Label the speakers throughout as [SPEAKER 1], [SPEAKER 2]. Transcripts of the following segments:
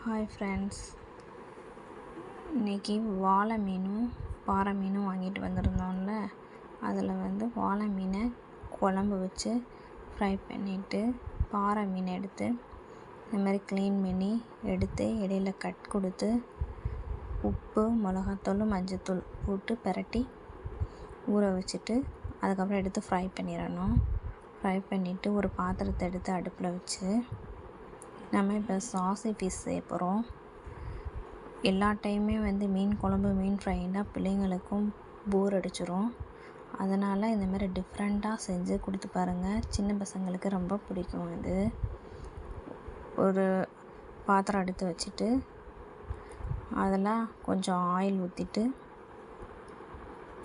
[SPEAKER 1] Hi friends, இன்றைக்கி வாழை மீனும் பாறை மீனும் வாங்கிட்டு வந்திருந்தோம்ல, அதில் வாழை மீனை குழம்பு வச்சு ஃப்ரை பண்ணிவிட்டு பாறை மீனை எடுத்து இந்த மாதிரி க்ளீன் பண்ணி எடுத்து இடையில கட் கொடுத்து உப்பு, மிளகாத்தூள், மஞ்சத்தூள் போட்டு பிரட்டி ஊற வச்சுட்டு அதுக்கப்புறம் எடுத்து ஃப்ரை பண்ணிடணும். ஃப்ரை பண்ணிவிட்டு ஒரு பாத்திரத்தை எடுத்து அடுப்பில் வச்சு நம்ம இப்போ சாசி ஃபிஷ் செய்ய போகிறோம். எல்லா டைமே மீன் குழம்பு, மீன் ஃப்ரைன்னா பிள்ளைங்களுக்கும் போர் அடிச்சிடும். அதனால் இந்த மாதிரி டிஃப்ரெண்ட்டாக செஞ்சு கொடுத்து பாருங்கள். சின்ன பசங்களுக்கு ரொம்ப பிடிக்கும். இது ஒரு பாத்திரம் எடுத்து வச்சுட்டு அதில் கொஞ்சம் ஆயில் ஊற்றிட்டு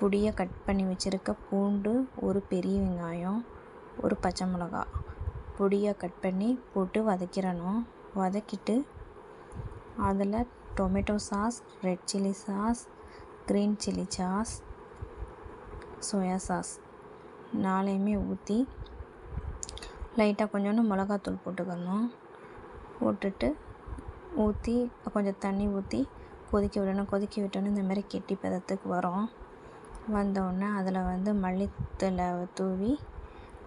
[SPEAKER 1] பொடியை கட் பண்ணி வச்சுருக்க பூண்டு, ஒரு பெரிய வெங்காயம், ஒரு பச்சை மிளகா பொடியை கட் பண்ணி போட்டு வதக்கிடணும். வதக்கிட்டு அதில் tomato sauce, red chilli sauce, green chilli sauce, soya sauce 4யுமே ஊற்றி லைட்டாக கொஞ்சோண்டு மிளகாத்தூள் போட்டுக்கணும். போட்டுட்டு கொஞ்சம் தண்ணி ஊற்றி கொதிக்க விடணும். கொதிக்க விட்டோன்னே இந்த மாதிரி கெட்டி பதத்துக்கு வரும். வந்தோடனே அதில் மல்லித்தழை தூவி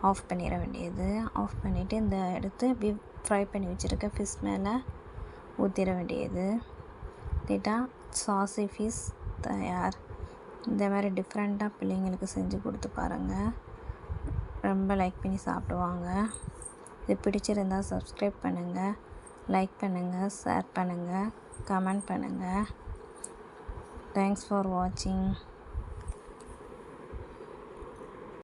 [SPEAKER 1] ஆஃப் பண்ணிட வேண்டியது. ஆஃப் பண்ணிவிட்டு இந்த எடுத்து அப்படியே ஃப்ரை பண்ணி வச்சுருக்க ஃபிஷ் மேலே ஊற்றிட வேண்டியது. ஊற்றிட்டா சாசி ஃபிஷ் தயார். இந்த மாதிரி டிஃப்ரெண்ட்டாக பிள்ளைங்களுக்கு செஞ்சு கொடுத்து பாருங்கள். ரொம்ப லைக் பண்ணி சாப்பிடுவாங்க. இது பிடிச்சிருந்தால் சப்ஸ்கிரைப் பண்ணுங்கள், லைக் பண்ணுங்கள், ஷேர் பண்ணுங்கள், கமெண்ட் பண்ணுங்கள். தேங்க்ஸ் ஃபார் வாட்சிங்.